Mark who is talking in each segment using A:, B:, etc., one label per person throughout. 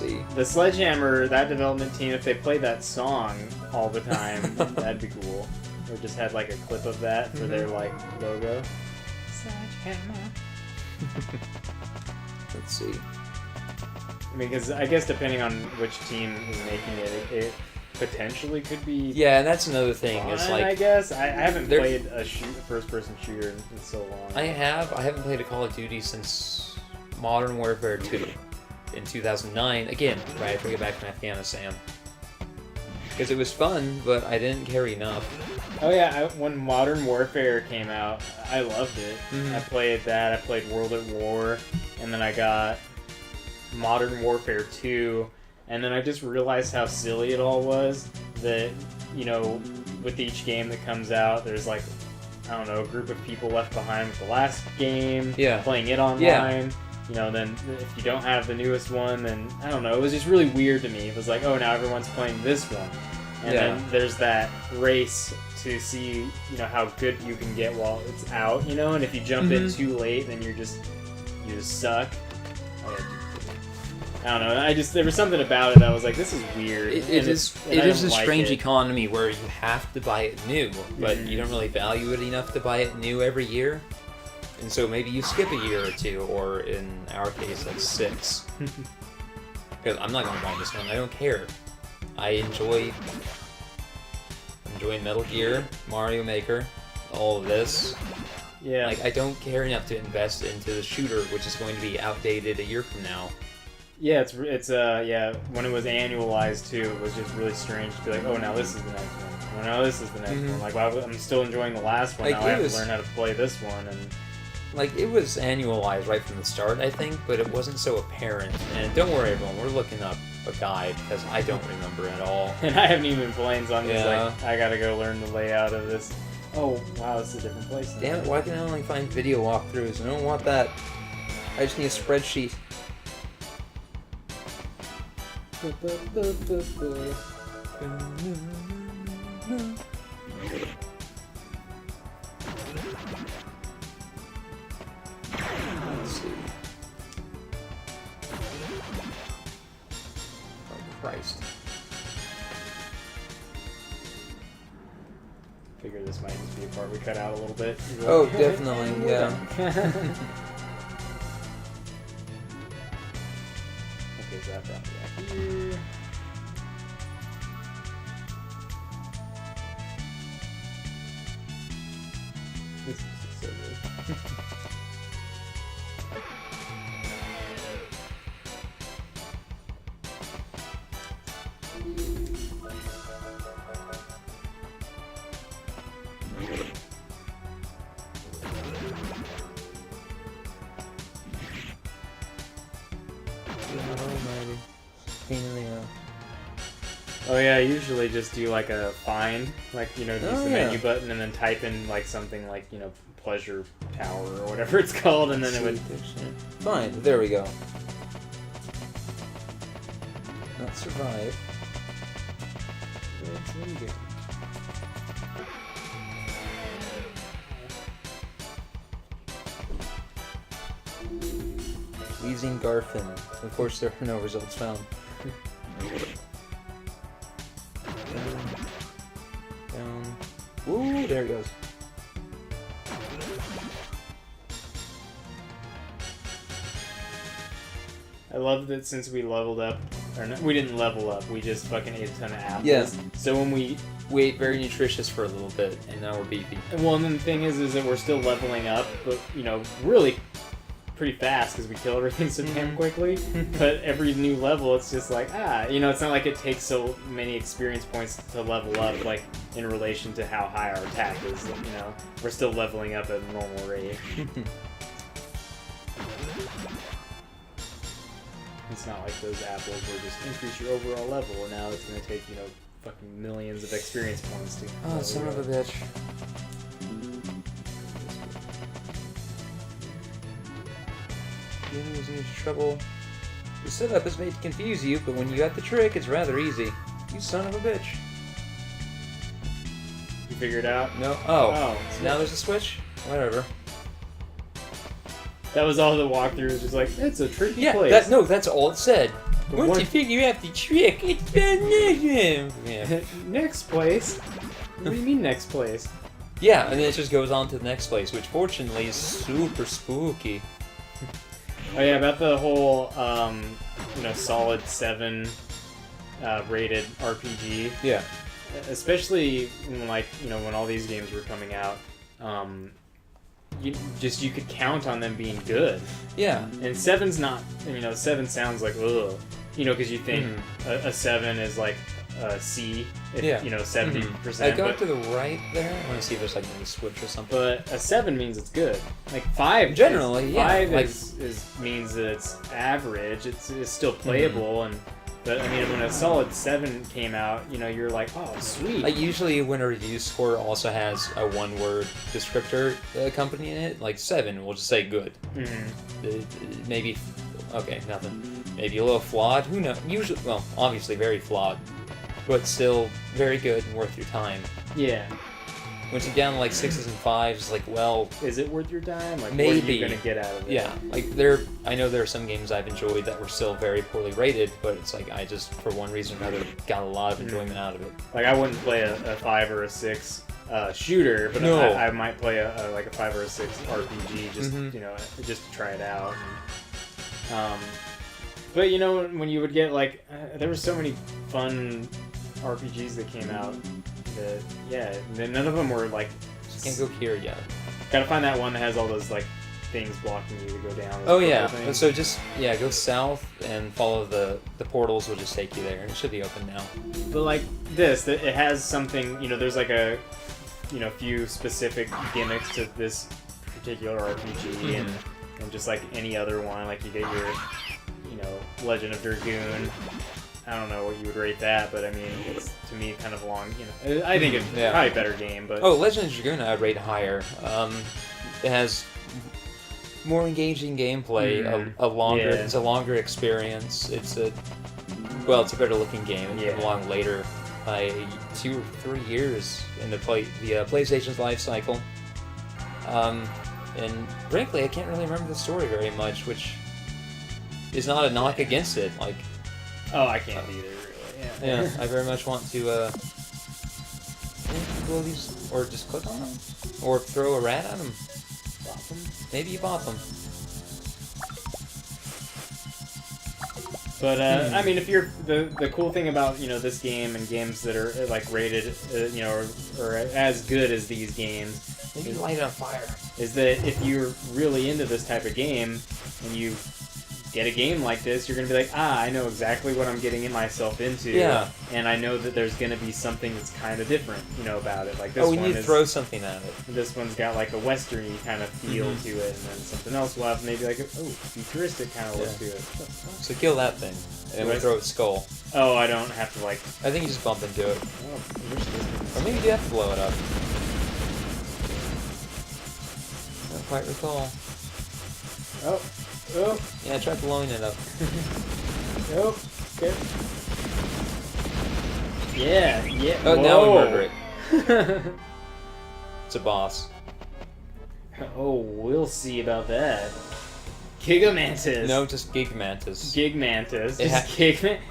A: see.
B: The Sledgehammer, that development team, if they played that song all the time, that'd be cool. Or just had like a clip of that for their like logo. Sledgehammer.
A: Let's see.
B: I mean, because I guess depending on which team is making it, it potentially could be.
A: Yeah, and that's another thing.
B: Fun,
A: it's like
B: I guess I haven't played a first-person shooter in so long.
A: I haven't played a Call of Duty since Modern Warfare 2 in 2009. Again, right after I get back from Afghanistan. Because it was fun, but I didn't care enough.
B: Oh yeah, when Modern Warfare came out, I loved it.
A: Mm-hmm.
B: I played that. I played World at War, and then I got Modern Warfare 2, and then I just realized how silly it all was. That, you know, with each game that comes out, there's like, I don't know, a group of people left behind with the last game, playing it online.
A: Yeah.
B: You know, then if you don't have the newest one, then I don't know. It was just really weird to me. It was like, oh, now everyone's playing this one, and then there's that race to see, you know, how good you can get while it's out. You know, and if you jump in too late, then you just suck. I don't know. There was something about it that was like, this is weird.
A: It is a strange economy where you have to buy it new, but you don't really value it enough to buy it new every year. And so maybe you skip a year or two, or in our case, like 6. Because I'm not going to buy this one. I don't care. I enjoy Metal Gear, Mario Maker, all of this.
B: Yeah.
A: Like, I don't care enough to invest into the shooter, which is going to be outdated a year from now.
B: Yeah, it's when it was annualized too, it was just really strange to be like, oh, now this is the next one. Oh, now this is the next one. Like, well, I'm still enjoying the last one. Like, now I have to learn how to play this one. And
A: like, it was annualized right from the start, I think, but it wasn't so apparent. And don't worry, everyone, we're looking up a guide because I don't remember at all.
B: And I haven't even been playing, so I'm just like, I gotta go learn the layout of this. Oh, wow, this is a different place now.
A: Damn it, why can I only find video walkthroughs? I don't want that. I just need a spreadsheet. Let's see. Oh, Christ.
B: Figure this might just be a part we cut out a little bit.
A: Oh, definitely, yeah.
B: Okay, so that brought me back here. This is so good.
A: Pain in the ass.
B: Oh yeah, I usually just do like a find, like, you know, use the menu button and then type in like something like, you know, pleasure tower or whatever it's called, and then it would.
A: Fine, there we go. Not survive. Using Garfin. Of course, there are no results found. Down. Ooh, there it goes.
B: I love that since we leveled up, or no, we didn't level up, we just fucking ate a ton of apples.
A: Yeah.
B: So when we
A: ate very nutritious for a little bit, and now we're beefy.
B: Well, and then the thing is that we're still leveling up, but, you know, really pretty fast because we kill everything so damn quickly. But every new level, it's just like, you know, it's not like it takes so many experience points to level up, like, in relation to how high our attack is, you know. We're still leveling up at a normal rate. It's not like those apples where just increase your overall level, and now it's going to take, you know, fucking millions of experience points to...
A: Oh, son of a bitch. Getting into trouble. The setup is made to confuse you, but when you got the trick, it's rather easy. You son of a bitch.
B: You figured it out?
A: No. Oh. So now there's a switch? Whatever.
B: That was all the walkthrough, was just like, it's a tricky place.
A: That's all it said. Once you figure out the trick, it's yeah.
B: Next place? What do you mean next place?
A: Yeah, and then it just goes on to the next place, which fortunately is super spooky.
B: Oh yeah, about the whole, solid 7 rated RPG.
A: Yeah.
B: Especially when, when all these games were coming out, you could count on them being good.
A: Yeah.
B: And 7's not, 7 sounds like, ugh. Because you think a 7 is like a C, if, 70%.
A: I go to the right there. I want to see if there's like any switch or something.
B: But a 7 means it's good. Like 5
A: generally, yeah.
B: 5 means that it's average. It's still playable, but when a solid 7 came out, you're like, oh, sweet.
A: Like usually when a review score also has a one-word descriptor accompanying it, like 7, we'll just say good. Maybe, okay, nothing. Maybe a little flawed. Who knows? Usually, well, obviously very flawed, but still very good and worth your time.
B: Yeah.
A: Once you down to like 6s and 5s, like, well,
B: is it worth your time? Like,
A: maybe.
B: What are you gonna get out of it?
A: Yeah, like I know there are some games I've enjoyed that were still very poorly rated, but it's like I just, for one reason or another, got a lot of enjoyment out of it.
B: Like I wouldn't play a 5 or a 6 shooter, but
A: no.
B: I might play a 5 or a 6 RPG just just to try it out. But when you would get there were so many fun RPGs that came out. None of them were like.
A: Just can't go here yet.
B: Gotta find that one that has all those things blocking you to go down.
A: Oh yeah, so just go south and follow the portals. Will just take you there, and it should be open now.
B: But it has something. There's a few specific gimmicks to this particular RPG, and just like any other one, like you get your Legend of Dragoon. I don't know what you would rate that, but it's to me kind of long. I think it's probably a better game. But
A: Legend of Dragoon I would rate higher. It has more engaging gameplay, it's a longer experience. It's a better looking game. It came along later by 2 or 3 years in the PlayStation's life cycle. And frankly, I can't really remember the story very much, which is not a knock against it.
B: I can't either, really.
A: Yeah, I very much want to blow these, or just click on them, or throw a rat at them.
B: Bop them?
A: Maybe you bop them.
B: But if you're the cool thing about this game and games that are rated, or as good as these games,
A: maybe light it on fire.
B: Is that if you're really into this type of game and you get a game like this, you're going to be like, I know exactly what I'm getting myself into. Yeah. And I know that there's going to be something that's kind of different, about it. Like this
A: we need to throw something at it.
B: This one's got a western-y kind of feel to it, and then something else will have maybe a futuristic kind of look to it.
A: So kill that thing, and then we throw its skull.
B: Oh, I don't have to I
A: think you just bump into it. Or maybe you do have to blow it up. I don't quite recall.
B: Oh.
A: Yeah, try blowing it up.
B: Okay. Yeah.
A: Oh, now we murder it. It's a boss.
B: Oh, we'll see about that. Gigamantis.
A: No, just Gigmantis.
B: Gigmantis.
A: It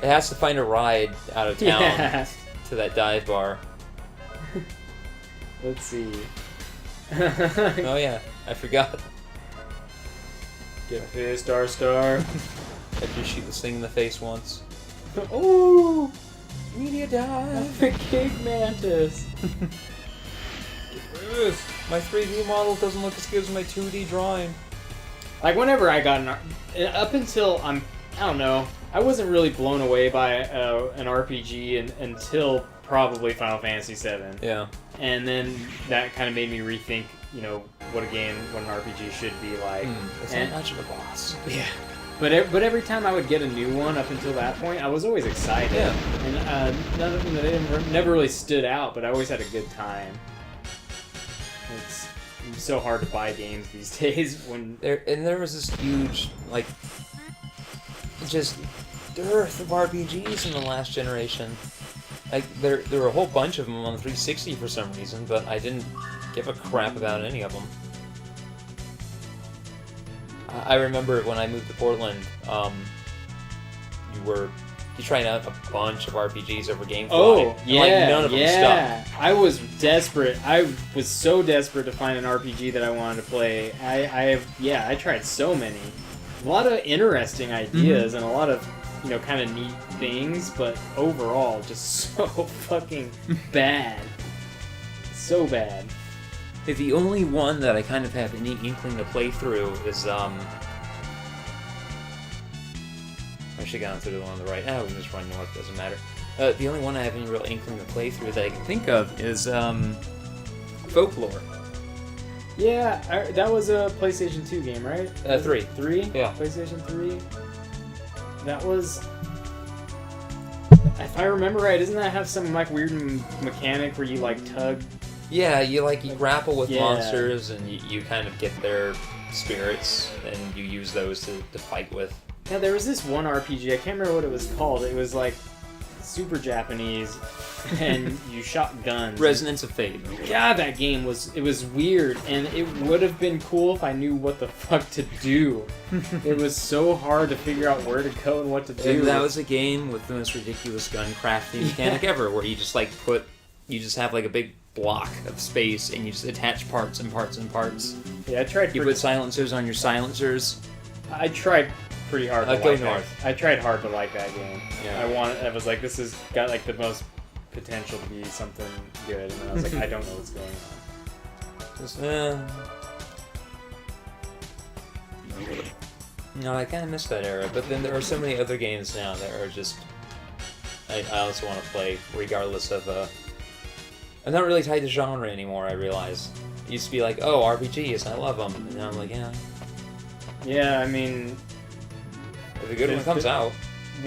A: has to find a ride out of town to that dive bar.
B: Let's see.
A: Oh yeah, I forgot.
B: Get pissed, star.
A: After you shoot this thing in the face once.
B: Ooh!
A: Media dive!
B: Gigmantis!
A: My 3D model doesn't look as good as my 2D drawing.
B: Whenever I got up until I don't know, I wasn't really blown away by an RPG until probably Final Fantasy VII.
A: Yeah.
B: And then that kind of made me rethink, what an RPG should be like.
A: It's not much of a boss.
B: Yeah. But every time I would get a new one up until that point, I was always excited.
A: Yeah.
B: And none of them never really stood out, but I always had a good time. It's so hard to buy games these days when
A: there was this huge just dearth of RPGs in the last generation. There were a whole bunch of them on the 360 for some reason, but I didn't give a crap about any of them. I remember when I moved to Portland, you tried out a bunch of RPGs over GameFly.
B: Oh,
A: and,
B: yeah,
A: like, none of them stuck.
B: I was desperate. I was so desperate to find an RPG that I wanted to play. I tried so many. A lot of interesting ideas and a lot of, kind of neat things, but overall, just so fucking bad. So bad.
A: The only one that I kind of have any inkling to play through is, I should get onto the one on the right. We can just run north, doesn't matter. The only one I have any real inkling to play through that I can think of is, Folklore.
B: Yeah, that was a PlayStation 2 game, right?
A: 3.
B: 3?
A: Yeah.
B: PlayStation 3? That was... If I remember right, doesn't that have some, weird mechanic where you, tug?
A: Yeah, you grapple with monsters, and you kind of get their spirits, and you use those to fight with.
B: Yeah, there was this one RPG, I can't remember what it was called. It was, super Japanese, and you shot guns.
A: Resonance of Fate.
B: God, that game was weird, and it would have been cool if I knew what the fuck to do. It was so hard to figure out where to go and what to do.
A: And that was a game with the most ridiculous gun crafting mechanic ever, where you just you just have a big block of space, and you just attach parts and parts and parts.
B: Yeah, I tried.
A: You put silencers on your silencers.
B: I tried pretty hard to
A: go
B: like
A: north.
B: that. I tried hard to like that game.
A: Yeah.
B: I was like, this has got the most potential to be something good, and then I was like, I don't know what's going on.
A: Just, No, I kind of miss that era, but then there are so many other games now that are just... I also want to play, regardless of, I'm not really tied to genre anymore, I realize. It used to be like, oh, RPGs, I love them, and now I'm like, yeah.
B: Yeah, I mean...
A: If a good one comes out...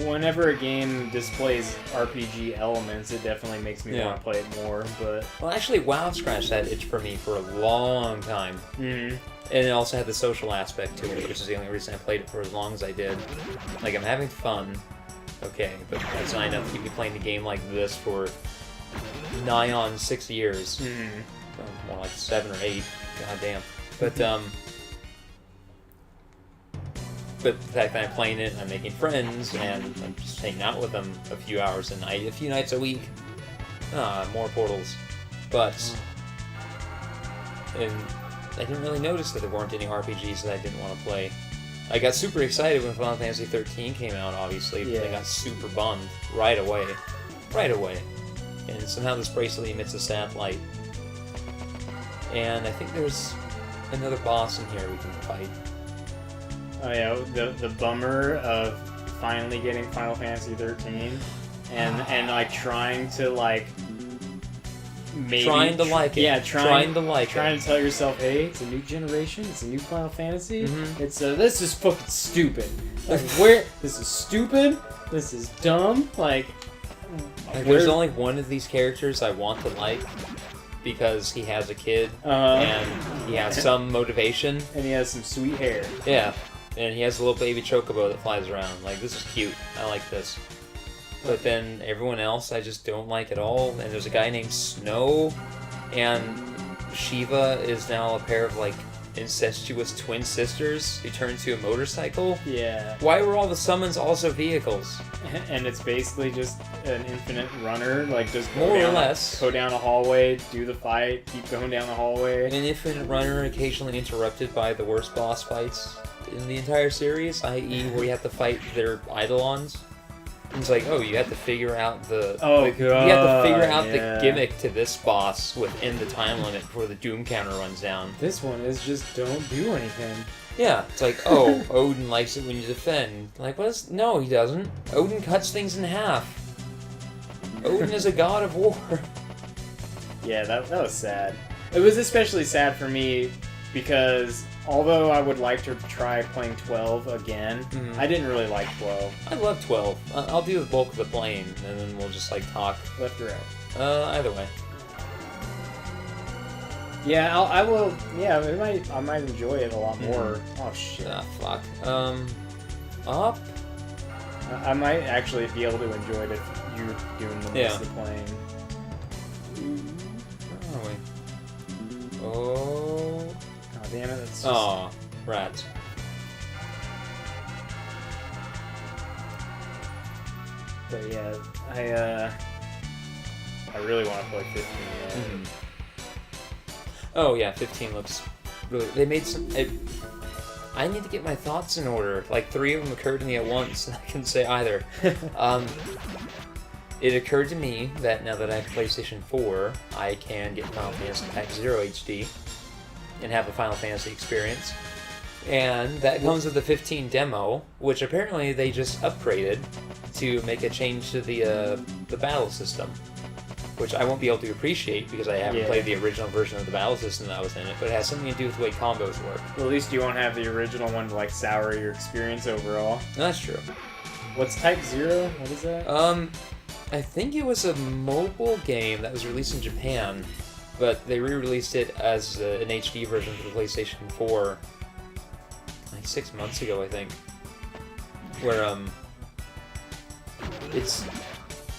B: Whenever a game displays RPG elements, it definitely makes me want to play it more, but...
A: Well, actually, WoW scratched that itch for me for a long time.
B: Mm-hmm.
A: And it also had the social aspect to it, which is the only reason I played it for as long as I did. I'm having fun, okay, but that's not enough to keep me playing the game like this for nigh on 6 years.
B: Mm-hmm.
A: More like 7 or 8, goddamn. But, but the fact that I'm playing it, I'm making friends, and I'm just hanging out with them a few hours a night, a few nights a week. More portals. But, and I didn't really notice that there weren't any RPGs that I didn't want to play. I got super excited when Final Fantasy 13 came out, obviously, but I got super bummed right away. Right away. And somehow this bracelet emits a sad light. And I think there's another boss in here we can fight.
B: Oh yeah, the bummer of finally getting Final Fantasy 13 and trying to maybe
A: trying to like it.
B: Yeah, trying
A: to
B: tell yourself, hey, it's a new generation, it's a new Final Fantasy.
A: Mm-hmm.
B: It's this is fucking stupid. Where this is stupid. This is dumb.
A: There's only one of these characters I want to like because he has a kid and he has some motivation
B: and he has some sweet hair.
A: Yeah. And he has a little baby chocobo that flies around. This is cute. I like this. But then everyone else I just don't like at all. And there's a guy named Snow, and Shiva is now a pair of, incestuous twin sisters who turn into a motorcycle.
B: Yeah.
A: Why were all the summons also vehicles?
B: And it's basically just an infinite runner, just
A: more or less.
B: Go down a hallway, do the fight, keep going down the hallway.
A: An infinite runner occasionally interrupted by the worst boss fights in the entire series, i.e. where you have to fight their Eidolons. It's you have to figure out the...
B: Oh, God.
A: You have to figure out the gimmick to this boss within the time limit before the doom counter runs down.
B: This one is just don't do anything.
A: Yeah, it's Odin likes it when you defend. No, he doesn't. Odin cuts things in half. Odin is a god of war.
B: Yeah, that was sad. It was especially sad for me because... Although I would like to try playing 12 again, I didn't really like 12.
A: I love 12. I'll do the bulk of the playing, and then we'll just talk.
B: Left or out?
A: Either way.
B: Yeah, I will. Yeah, I might enjoy it a lot more. Oh shit.
A: Ah, fuck. Up.
B: I might actually be able to enjoy it if you're doing the most of the playing.
A: Where are we? Oh.
B: Damn it, that's just...
A: Aw, rats.
B: But yeah, I really want to play 15. Yeah.
A: Mm-hmm. Oh yeah, 15 looks really. They made some. I need to get my thoughts in order. Like 3 of them occurred to me at once, and I can say either. It occurred to me that now that I have PlayStation 4, I can get Final Fantasy Pack 0 HD and have a Final Fantasy experience. And that comes with the 15 demo, which apparently they just upgraded to make a change to the battle system, which I won't be able to appreciate because I haven't played the original version of the battle system that was in it, but it has something to do with the way combos work.
B: Well, at least you won't have the original one to like sour your experience overall.
A: That's true.
B: What's Type 0? What is that?
A: I think it was a mobile game that was released in Japan, but they re-released it as an HD version for the PlayStation 4 like 6 months ago, I think. Where it's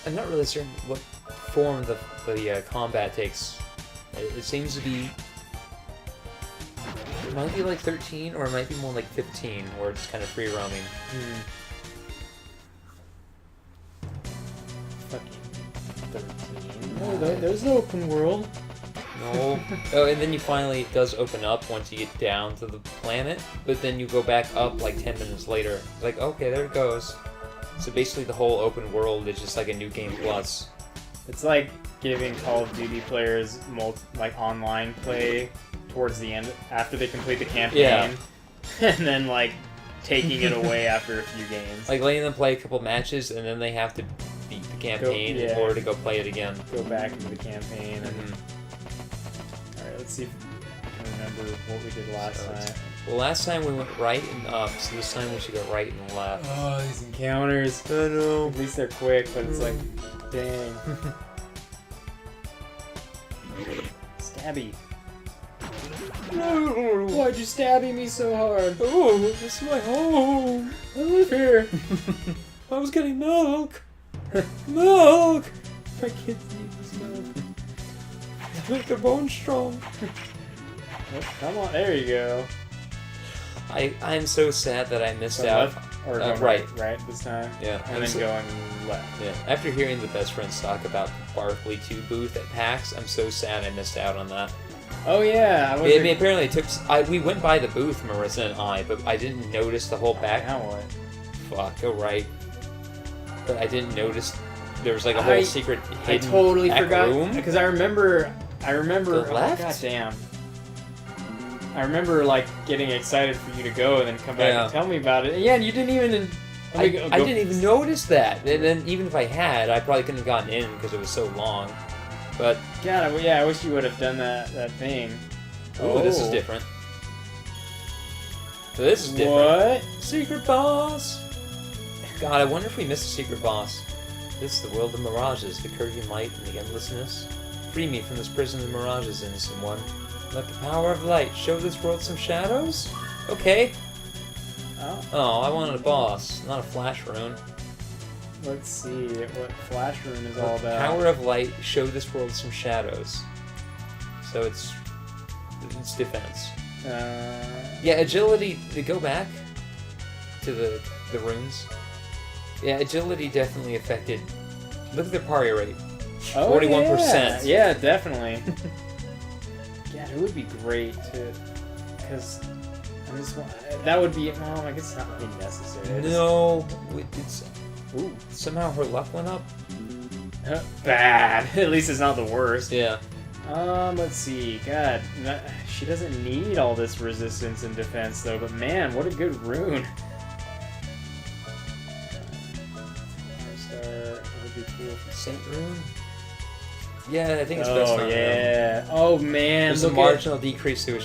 A: I'm not really certain what form the combat takes. It seems to be. It might be like 13, or it might be more like 15, where it's kind of free roaming.
B: Fucking 13. No, there's no open world.
A: No. Oh, and then you finally, it does open up once you get down to the planet, but then you go back up like 10 minutes later. It's like, okay, there it goes. So basically the whole open world is just like a new game plus.
B: It's like giving Call of Duty players like online play towards the end after they complete the campaign, and then like taking it away after a few games.
A: Like letting them play a couple matches, and then they have to beat the campaign in order to go play it again.
B: Go back into the campaign. And... Alright, let's see if I can remember what we did last time.
A: Well, last time we went right and up, so this time we should go right and left.
B: Oh, these encounters.
A: I know.
B: At least they're quick, but it's like, dang. Stabby.
A: No!
B: Why'd you stabby me so hard?
A: Oh, this is my home!
B: I live here!
A: I was getting milk! Milk! My kids need this milk. Make their bones strong.
B: Oh, come on, there you go.
A: I'm so sad that I missed out.
B: Left, or
A: right
B: this time?
A: Yeah.
B: And then going left.
A: Yeah. After hearing the best friends talk about the Barkley 2 booth at PAX, I'm so sad I missed out on that.
B: Oh yeah,
A: I mean, apparently it took. We went by the booth, Marissa and I, but I didn't notice the whole back.
B: Now what?
A: Fuck, go right. But I didn't notice there was like a whole secret hidden
B: I totally
A: back
B: forgot
A: room.
B: because I remember.
A: The left?
B: Oh, God damn. I remember like getting excited for you to go and then come back and tell me about it. And yeah, and you didn't even.
A: I didn't even notice that. And then even if I had, I probably couldn't have gotten in because it was so long. But
B: God, I wish you would have done that thing.
A: Oh, this is different. So this is different.
B: What?
A: Secret boss. God, I wonder if we missed a secret boss. This is the world of mirages, the curving light and the endlessness. Free me from this prison of mirages, innocent one. Let the power of light show this world some shadows? Okay. Oh, I wanted a boss, not a flash rune.
B: Let's see what flash rune is all about.
A: Power of light, show this world some shadows. So it's defense. Yeah, agility, to go back to the runes. Yeah, agility definitely affected. Look at their parry rate. 41%.
B: Yeah, definitely. Yeah, it would be great to, because that would be. Well, I guess it's not really necessary.
A: No, it's. Ooh, somehow her luck went up.
B: Bad. At least it's not the worst.
A: Yeah.
B: Let's see. God, she doesn't need all this resistance and defense though. But man, what a good rune. That would be cool.
A: Saint rune. Yeah, I think it's best on
B: yeah. Oh man,
A: there's a marginal decrease to his.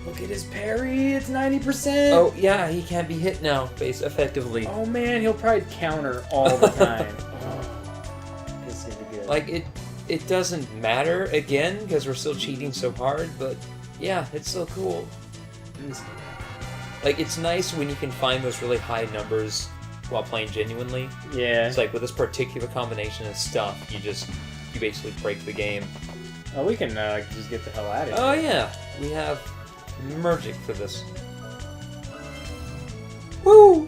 B: Look at his parry. It's 90%.
A: Oh yeah, he can't be hit now, effectively.
B: Oh man, he'll probably counter all the time. This is gonna be good.
A: Like it doesn't matter again because we're still cheating so hard, but yeah, it's still cool. Like it's nice when you can find those really high numbers while playing genuinely.
B: Yeah.
A: It's like with this particular combination of stuff, you basically break the game.
B: Oh, we can just get the hell out of here.
A: Oh yeah, we have Mergic for this. Woo!